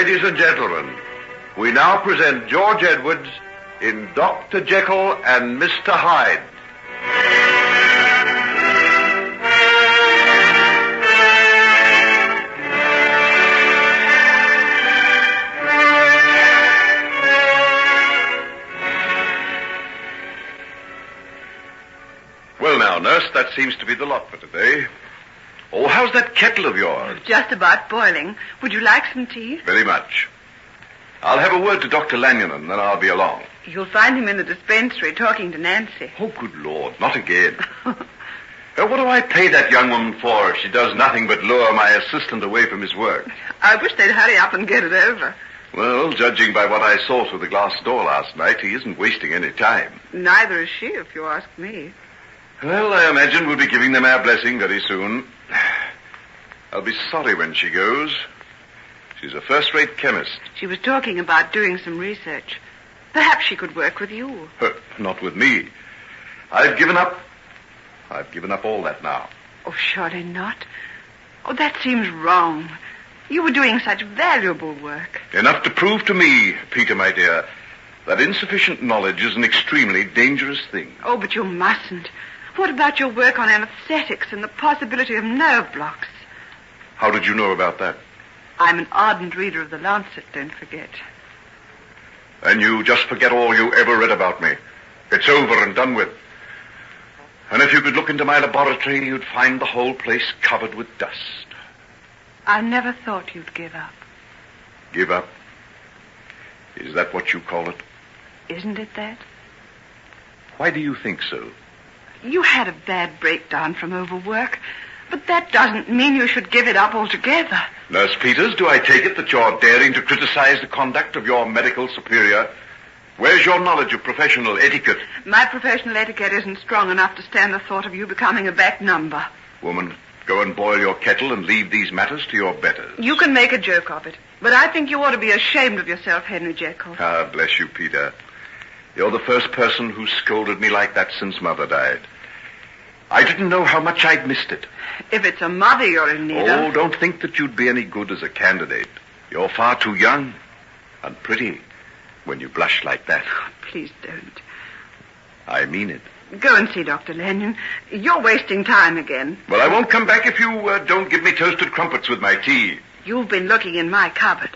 Ladies and gentlemen, we now present George Edwards in Dr. Jekyll and Mr. Hyde. Well now, nurse, that seems to be the lot for today. Oh, how's that kettle of yours? Just about boiling. Would you like some tea? Very much. I'll have a word to Dr. Lanyon and then I'll be along. You'll find him in the dispensary talking to Nancy. Oh, good Lord, not again. What do I pay that young woman for if she does nothing but lure my assistant away from his work? I wish they'd hurry up and get it over. Well, judging by what I saw through the glass door last night, he isn't wasting any time. Neither is she, if you ask me. Well, I imagine we'll be giving them our blessing very soon. I'll be sorry when she goes. She's a first-rate chemist. She was talking about doing some research. Perhaps she could work with you. Not with me. I've given up all that now. Oh, surely not. Oh, that seems wrong. You were doing such valuable work. Enough to prove to me, Peter, my dear, that insufficient knowledge is an extremely dangerous thing. Oh, but you mustn't. What about your work on anesthetics and the possibility of nerve blocks? How did you know about that? I'm an ardent reader of the Lancet, don't forget. And you just forget all you ever read about me. It's over and done with. And if you could look into my laboratory, you'd find the whole place covered with dust. I never thought you'd give up. Give up? Is that what you call it? Isn't it that? Why do you think so? You had a bad breakdown from overwork, but that doesn't mean you should give it up altogether. Nurse Peters, do I take it that you're daring to criticize the conduct of your medical superior? Where's your knowledge of professional etiquette? My professional etiquette isn't strong enough to stand the thought of you becoming a back number. Woman, go and boil your kettle and leave these matters to your betters. You can make a joke of it, but I think you ought to be ashamed of yourself, Henry Jekyll. Ah, bless you, Peter. You're the first person who scolded me like that since Mother died. I didn't know how much I'd missed it. If it's a mother you're in need of... Oh, don't think that you'd be any good as a candidate. You're far too young and pretty when you blush like that. Oh, please don't. I mean it. Go and see Dr. Lanyon. You're wasting time again. Well, I won't come back if you don't give me toasted crumpets with my tea. You've been looking in my cupboard.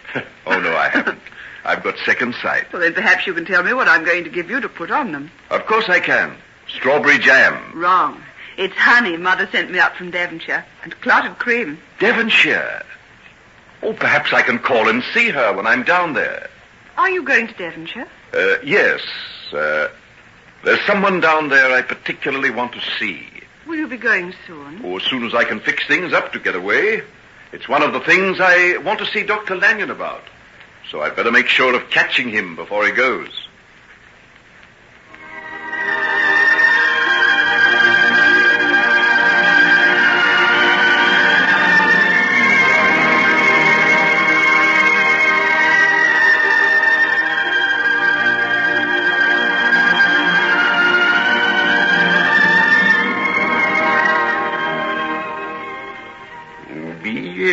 Oh, no, I haven't. I've got second sight. Well, then perhaps you can tell me what I'm going to give you to put on them. Of course I can. Strawberry jam. Wrong. It's honey Mother sent me up from Devonshire, and clotted cream. Devonshire? Oh, perhaps I can call and see her when I'm down there. Are you going to Devonshire? Yes. There's someone down there I particularly want to see. Will you be going soon? Oh, as soon as I can fix things up to get away. It's one of the things I want to see Dr. Lanyon about. So I'd better make sure of catching him before he goes.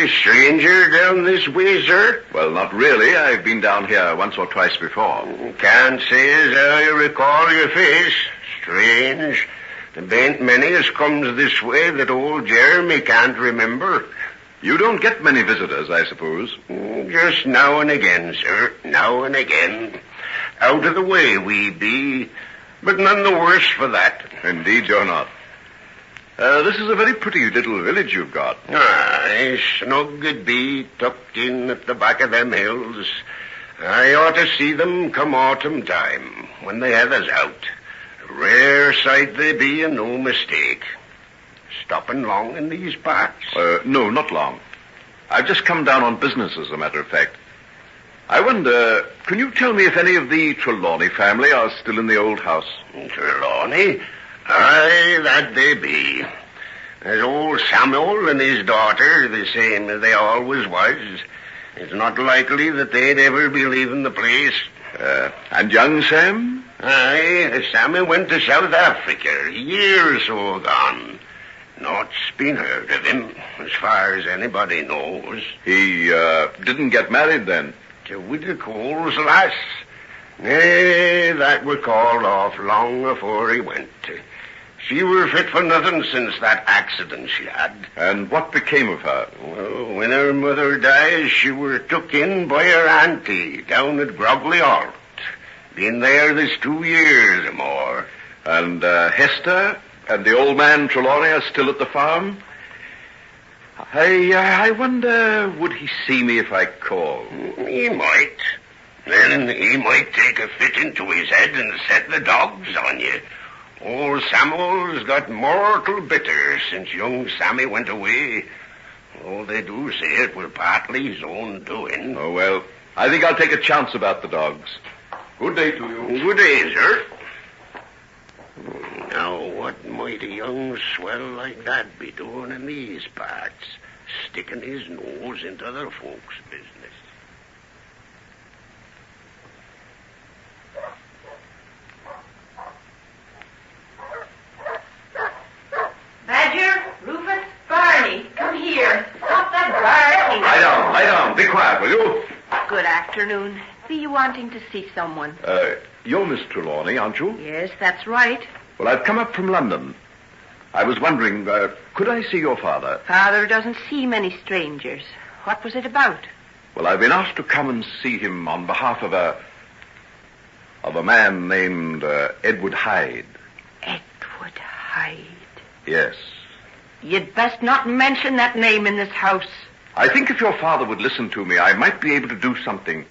Stranger down this way, sir? Well, not really. I've been down here once or twice before. Can't say as I recall your face. Strange. There ain't many as comes this way that old Jeremy can't remember. You don't get many visitors, I suppose. Just now and again, sir. Now and again. Out of the way we be, but none the worse for that. Indeed you're not. This is a very pretty little village you've got. Aye, snug it be, tucked in at the back of them hills. I ought to see them come autumn time, when they have us out. A rare sight they be, and no mistake. Stopping long in these parts? No, not long. I've just come down on business, as a matter of fact. I wonder, can you tell me if any of the Trelawney family are still in the old house? Trelawney? Aye, that they be. There's old Samuel and his daughter, the same as they always was. It's not likely that they'd ever be leaving the place. And young Sam? Aye, Sammy went to South Africa, a year or so gone. Naught's been heard of him, as far as anybody knows. He didn't get married then? with the coals, lass. Nay, that was called off long afore he went. She were fit for nothing since that accident she had. And what became of her? Well, when her mother died, she were took in by her auntie down at Grogley Halt. Been there this 2 years or more. And Hester and the old man Trelor are still at the farm? I wonder, would he see me if I called? He might. Then he might take a fit into his head and set the dogs on you. Old Samuel's got mortal bitter since young Sammy went away. Oh, they do say it was partly his own doing. Oh, well, I think I'll take a chance about the dogs. Good day to you. Good day, sir. Now, what might a young swell like that be doing in these parts? Sticking his nose into other folks' business. Badger, Rufus, Barney, come here. Stop that barking. Lie down. Be quiet, will you? Good afternoon. Be you wanting to see someone? You're Miss Trelawney, aren't you? Yes, that's right. Well, I've come up from London. I was wondering, could I see your father? Father doesn't see many strangers. What was it about? Well, I've been asked to come and see him on behalf of a man named Edward Hyde. Edward Hyde. Yes. You'd best not mention that name in this house. I think if your father would listen to me, I might be able to do something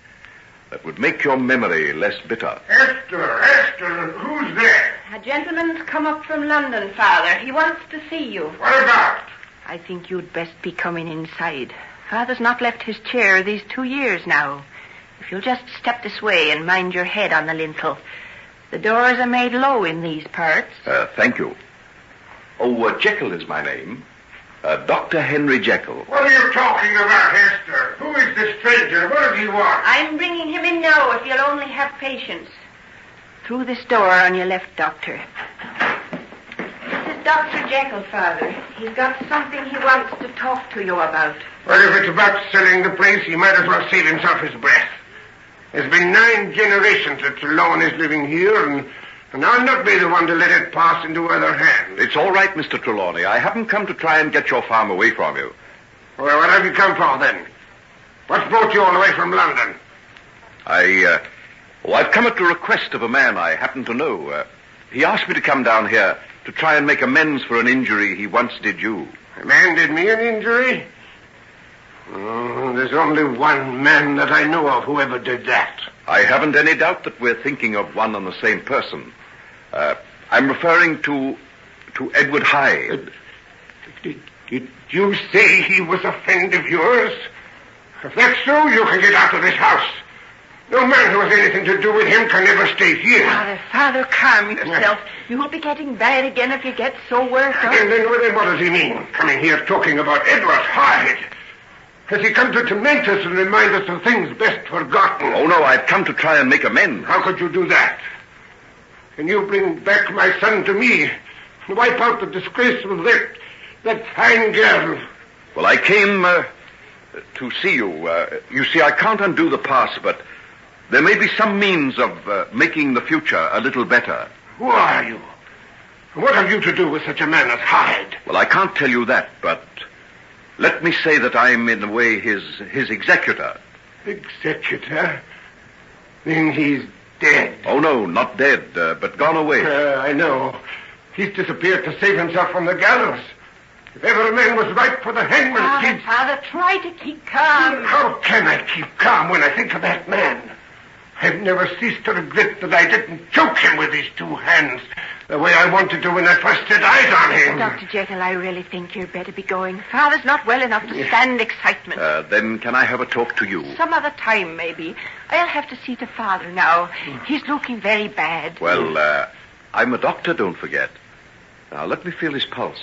that would make your memory less bitter. Esther, who's there? A gentleman's come up from London, Father. He wants to see you. What about? I think you'd best be coming inside. Father's not left his chair these 2 years now. If you'll just step this way and mind your head on the lintel. The doors are made low in these parts. Thank you. Oh, Jekyll is my name. Dr. Henry Jekyll. What are you talking about, Esther? Who is this stranger? What does he want? I'm bringing him in now, if you'll only have patience. Through this door on your left, Doctor. This is Dr. Jekyll, Father. He's got something he wants to talk to you about. Well, if it's about selling the place, he might as well save himself his breath. There's been 9 generations that Trelawney is living here, and I'll not be the one to let it pass into other hands. It's all right, Mr. Trelawney. I haven't come to try and get your farm away from you. Well, what have you come for, then? What's brought you all the way from London? I've come at the request of a man I happen to know. He asked me to come down here to try and make amends for an injury he once did you. A man did me an injury? Oh, there's only one man that I know of who ever did that. I haven't any doubt that we're thinking of one and the same person. I'm referring to Edward Hyde. Did you say he was a friend of yours? If that's so, you can get out of this house. No man who has anything to do with him can ever stay here. Father, calm yourself. You'll be getting bad again if you get so worked up. And then what does he mean, coming here talking about Edward Hyde? Has he come to torment us and remind us of things best forgotten? Oh, no, I've come to try and make amends. How could you do that? Can you bring back my son to me and wipe out the disgrace of that fine girl? Well, I came to see you. You see, I can't undo the past, but there may be some means of making the future a little better. Who are you? What have you to do with such a man as Hyde? Well, I can't tell you that, but let me say that I'm, in a way, his executor. Executor? Then he's dead. Oh, no, not dead, but gone away. I know. He's disappeared to save himself from the gallows. If ever a man was ripe for the hangman's Father, try to keep calm. How can I keep calm when I think of that man? I've never ceased to regret that I didn't choke him with these 2 hands, the way I wanted to when I first set eyes on him. Dr. Jekyll, I really think you'd better be going. Father's not well enough to stand excitement. Then can I have a talk to you? Some other time, maybe. I'll have to see to Father now. He's looking very bad. Well, I'm a doctor, don't forget. Now, let me feel his pulse.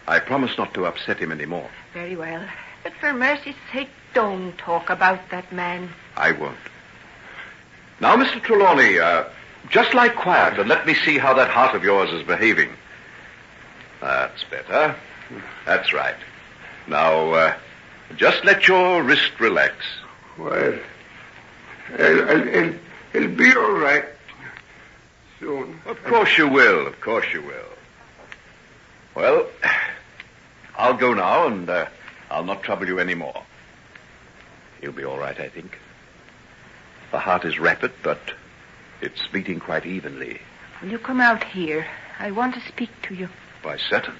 I promise not to upset him anymore. Very well. But for mercy's sake, don't talk about that man. I won't. Now, Mr. Trelawney, just lie quiet and let me see how that heart of yours is behaving. That's better. That's right. Now, just let your wrist relax. Well, I'll be all right soon. Of course you will. Of course you will. Well, I'll go now, and I'll not trouble you any more. You'll be all right, I think. The heart is rapid, but it's beating quite evenly. Will you come out here? I want to speak to you. Why, certainly.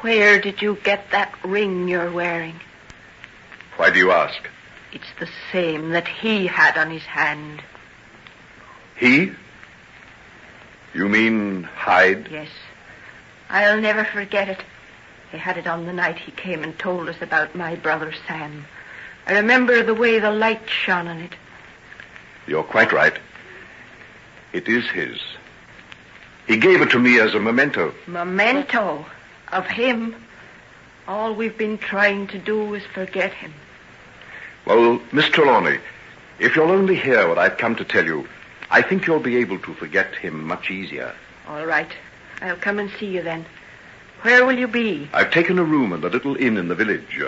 Where did you get that ring you're wearing? Why do you ask? It's the same that he had on his hand. He? You mean Hyde? Yes. I'll never forget it. He had it on the night he came and told us about my brother Sam. I remember the way the light shone on it. You're quite right. It is his. He gave it to me as a memento. Memento? Of him? All we've been trying to do is forget him. Well, Miss Trelawney, if you'll only hear what I've come to tell you, I think you'll be able to forget him much easier. All right. I'll come and see you then. Where will you be? I've taken a room in the little inn in the village.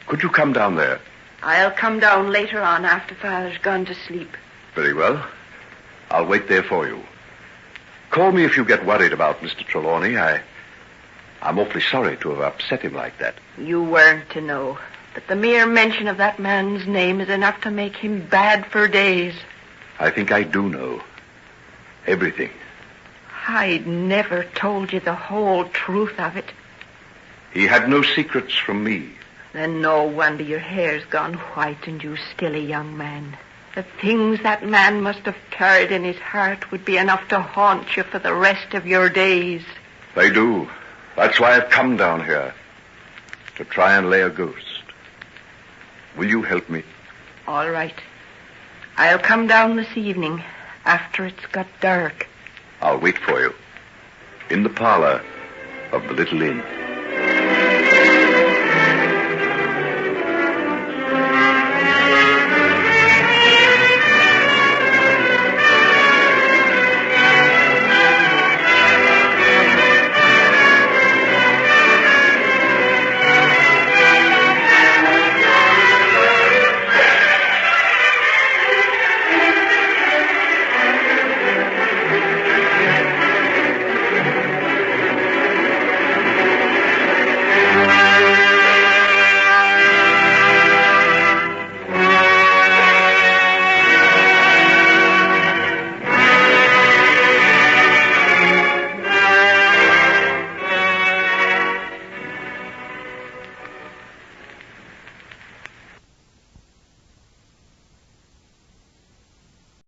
Could you come down there? I'll come down later on after Father's gone to sleep. Very well. I'll wait there for you. Call me if you get worried about Mr. Trelawney. I'm awfully sorry to have upset him like that. You weren't to know. But the mere mention of that man's name is enough to make him bad for days. I think I do know. Everything. Hyde never told you the whole truth of it. He had no secrets from me. Then no wonder your hair's gone white and you still a young man. The things that man must have carried in his heart would be enough to haunt you for the rest of your days. They do. That's why I've come down here. To try and lay a ghost. Will you help me? All right. I'll come down this evening after it's got dark. I'll wait for you. In the parlor of the little inn.